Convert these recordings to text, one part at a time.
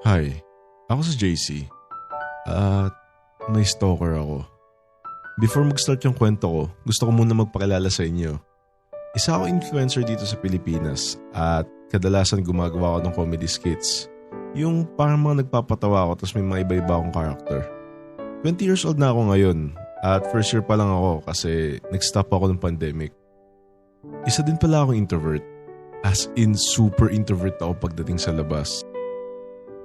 Hi, ako si JC. At may stalker ako. Before mag-start yung kwento ko, gusto ko muna magpakilala sa inyo. Isa ako influencer dito sa Pilipinas at kadalasan gumagawa ako ng comedy skits. Yung parang mga nagpapatawa ako tapos may mga iba-iba akong character. 20 years old na ako ngayon at first year pa lang ako kasi nag-stop ako ng pandemic. Isa din pala akong introvert. As in super introvert ako pagdating sa labas.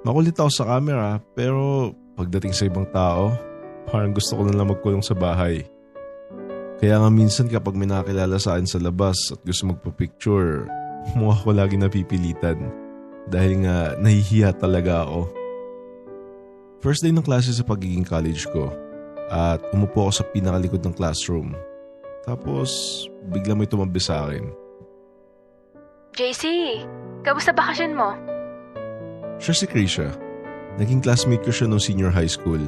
Makulit ako sa camera pero pagdating sa ibang tao, parang gusto ko na lang magkulong sa bahay. Kaya nga minsan kapag may nakakilala sa akin sa labas at gusto magpa-picture, mukha ko lagi napipilitan dahil nga nahihiya talaga ako. First day ng klase sa pagiging college ko at umupo ako sa pinakalikod ng classroom. Tapos bigla may tumabi sa akin. JC, kamusta bakasyon mo? Siya si Krisha. Naging classmate ko siya nung senior high school.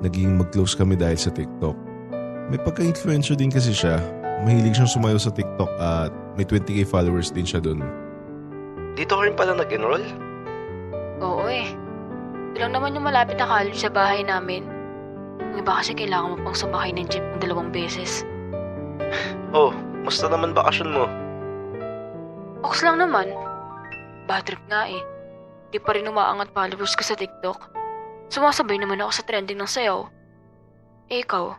Naging mag-close kami dahil sa TikTok. May pagka-influencer din kasi siya. Mahilig siyang sumayaw sa TikTok at may 20k followers din siya dun. Dito ka rin pala nag-enroll? Oo eh. Ito lang naman yung malapit na college sa bahay namin. Ang iba kasi kailangan mo pang sumakay ng jeep ng 2 beses. Oh, musta naman bakasyon mo? Ox lang naman. Bad trip nga eh. Di pa rin umaangat followers ko sa TikTok. Sumasabay naman ako sa trending ng sayaw. Eh ikaw,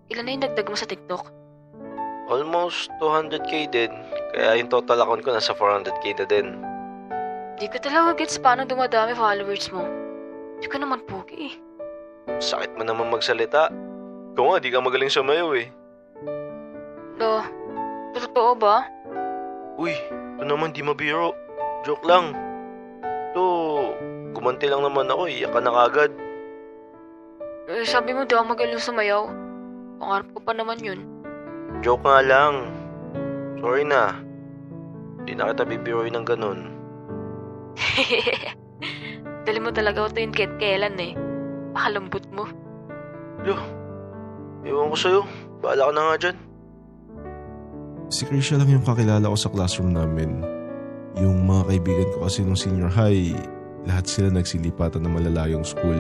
ilan na yung dagdag mo sa TikTok? Almost 200k din. Kaya yung total account ko nasa 400k na din. Di ko talaga gets paano dumadami followers mo. Di ko naman pogi eh. Sakit mo naman magsalita. Ikaw nga, di ka magaling sumayaw eh. Totoo ba? Uy, ito naman di mabiro. Joke lang. Ito, gumanti lang naman ako, iyak ka na kagad. Sabi mo daw magaling sumayaw. Pangarap ko pa naman yun. Joke nga lang. Sorry na. Di na kita bibiroin ng ganun. Dali mo talaga ito yung kailan eh. Pakalambot mo. Yo, ewan ko sa'yo. Bahala ka na nga dyan. Si Krisha lang yung kakilala ko sa classroom namin. Yung mga kaibigan ko kasi nung senior high, lahat sila nagsilipatan ng malalayong school.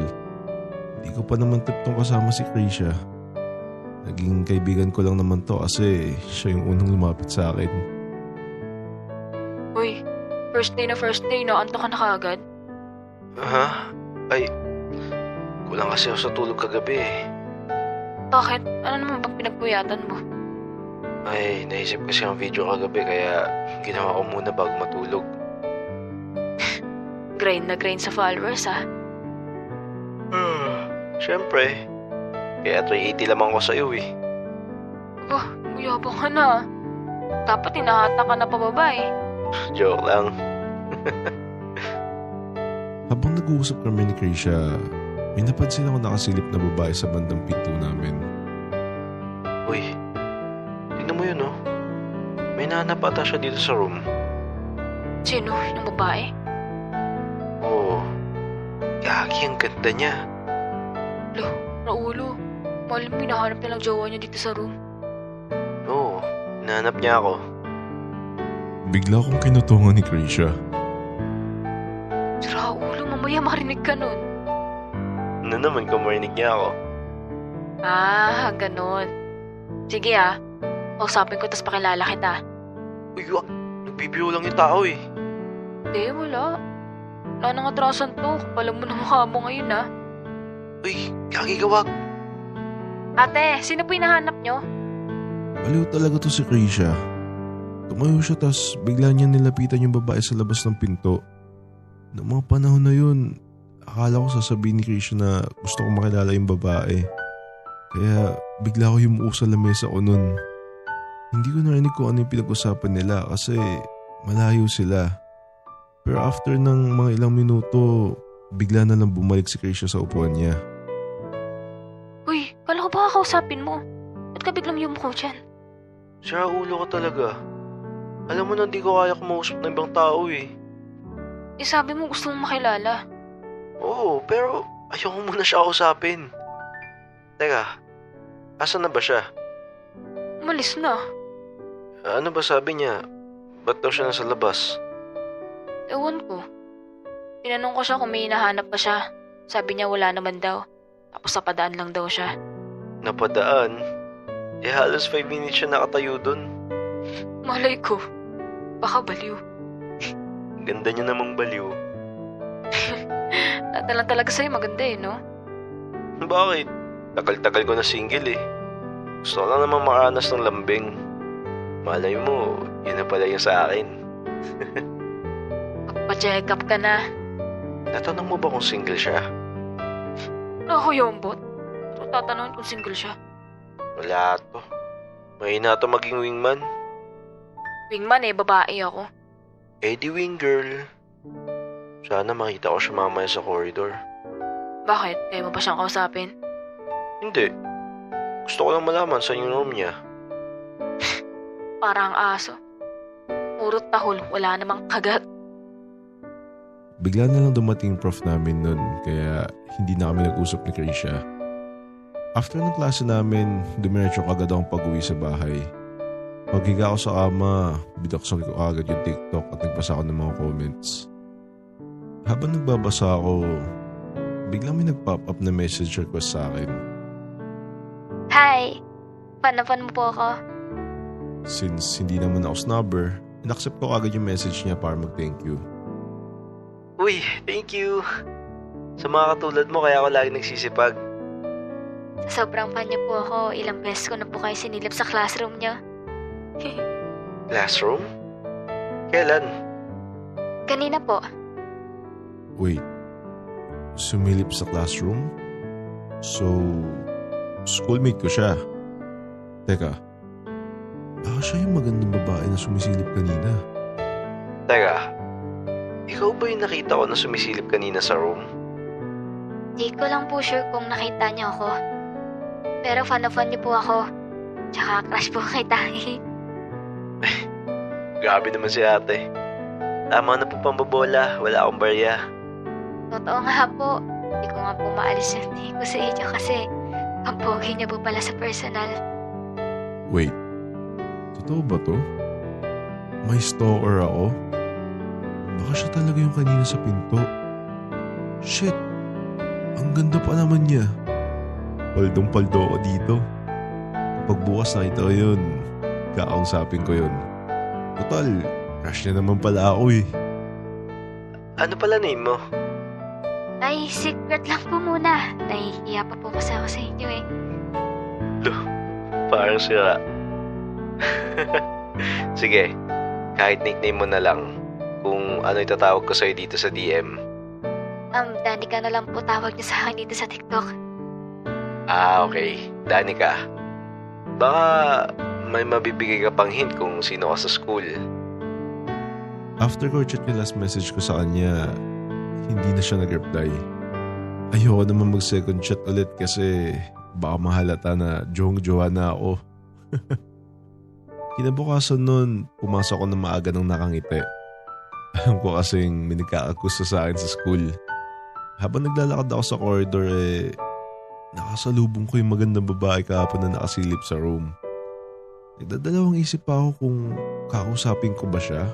Hindi ko pa naman tiptong kasama si Krisha. Naging kaibigan ko lang naman to kasi siya yung unang lumapit sa akin. Uy, first day na anto ka na kaagad? Ha? Ay, kulang kasi ako sa tulog kagabi eh. Bakit? Ano naman bang pinagpuyatan mo? Ay, naisip kasi ang video kagabi kaya ginawa ko muna bago matulog. Grind na grind sa followers ah. Siyempre. Kaya 380 lamang ko sa'yo eh. Oh, uyabang ka na. Dapat hinahata ka na pababa eh. Joke lang. Habang nag-uusap kami ni Krisha, may napansin ako nakasilip na babae sa bandang pinto namin. Uy, tignan mo yun oh. May nahanap ata siya dito sa room. Sino? Yung babae? Oo. Gagi, ang ganda niya. Raulo. Malam pinahanap na lang jowa niya dito sa room. Oo, hinahanap niya ako. Bigla akong kinutungan ni Krisha. Si Raulo, mamaya marinig ka nun. Ano naman kung marinig niya ako? Ah, ganun. Sige ah. Kausapin ko tas pakilala kita. Uy, wag. Nagbibiro lang yung tao eh. Wala. Wala nang atrasan to. Kapalam mo na mukha mo ngayon ah. Uy, gagi gawag. Ate, sino po hinahanap nyo? Baliw talaga to si Krisha. Tumayo siya tas bigla niya nilapitan yung babae sa labas ng pinto. Noong mga panahon na yun, akala ko sasabihin ni Krisha na gusto kong makilala yung babae. Kaya bigla ko yumuo sa lamesa ko nun. Hindi ko narinig kung ano yung pinag-usapan nila kasi malayo sila. Pero after ng mga ilang minuto, bigla na lang bumalik si Krisha sa upuan niya. Uy, kala ko baka kausapin mo. Ba't ka biglang yumuko dyan? Sira ulo ka talaga. Alam mo na di ko kaya kumausap ng ibang tao eh. Sabi mo gusto mong makilala. Oo, pero ayoko muna siya kausapin. Teka, asan na ba siya? Umalis na. Ano ba sabi niya? Ba't daw siya nasa labas? Ewan ko. Tinanong ko siya kung may hinahanap pa siya. Sabi niya wala naman daw. Tapos napadaan lang daw siya. Napadaan? Halos 5 minutes siya nakatayo dun. Malay ko. Baka baliw. Ganda niya namang baliw. Tatalang talaga sa'yo maganda no? Bakit? Tagal-tagal ko na single eh. Gusto ko lang naman makaranas ng lambing. Malay mo, yun na pala yung sa akin. Magpa-check up ka na. Natanong mo ba kung single siya? Ako yung bot. Tatanungin kung single siya. Wala to. Mahina to maging wingman. Wingman babae ako. Di wing girl. Sana makita ko siya mamaya sa corridor. Bakit? Kaya mo ba siyang kausapin? Hindi. Gusto ko lang malaman sa yung room niya. Parang aso. Puro tahol, wala namang kagat. Bigla na lang dumating yung prof namin nun, kaya hindi na kami nag-usap ni Krisha. After ng klase namin, dumiretso kagad akong pag-uwi sa bahay. Paghiga ko sa kama, binuksan ko agad yung TikTok at nagbasa ako ng mga comments. Habang nagbabasa ako, biglang may nag-pop up na message request sa akin. Hi! Fan mo po ako. Since hindi naman ako snobber, inaccept ko agad yung message niya para mag-thank you. Uy, thank you. Sa mga katulad mo, kaya ako lagi nagsisipag. Sobrang fan niyo po ako. Ilang beses ko na po kayo sinilip sa classroom niyo. Classroom? Kailan? Kanina po. Wait, sumilip sa classroom? So, schoolmate ko siya. Teka, baka siya yung magandang babae na sumisilip kanina. Teka, ikaw ba yung nakita ko na sumisilip kanina sa room? Di ko lang po sure kung nakita niyo ako. Pero fan na fan niyo po ako. Tsaka crush po kita. Grabe naman si ate. Tama na po pambabola, wala akong barya. Totoo nga po. Di ko nga po maalis yung tingin ko sa inyo kasi ang pogi niya po pala sa personal. Wait, totoo ba to? May stalker ako? Baka siya talaga yung kanina sa pinto. Shit, ang ganda pa naman niya. Paldong-paldo ako dito. Kapag bukas nakita ko yun, kakausapin ko yun. Total, crush niya naman pala ako eh. Ano pala name mo? Ay, secret lang po muna. Nahihiya pa po kasi ako sa inyo eh. Parang sira. Sige, kahit nickname mo na lang. Kung ano itatawag ko sa'yo dito sa DM. Danica na lang po tawag niyo sa akin dito sa TikTok. Okay. Danica. Baka may mabibigay ka pang hint kung sino ka sa school. After ko chat yung last message ko sa kanya, hindi na siya nag-reply. Ayoko naman mag-second chat ulit kasi baka mahalata na jowa na ako. Kinabukasan nun, pumasok ako ng maaga ng nakangiti. Alam ko kasing may nagkakagusto sa akin sa school. Habang naglalakad ako sa corridor nakasalubong ko yung magandang babae kahapon na nakasilip sa room. Nagdadalawang isip pa ako kung kakausapin ko ba siya.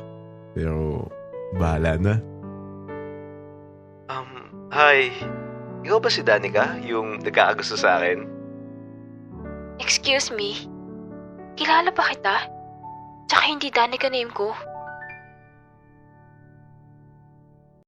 Pero bahala na. Hi. Ikaw ba si Danica, yung nagkakagusto sa akin? Excuse me? Kilala ba kita? Tsaka hindi Danica name ko.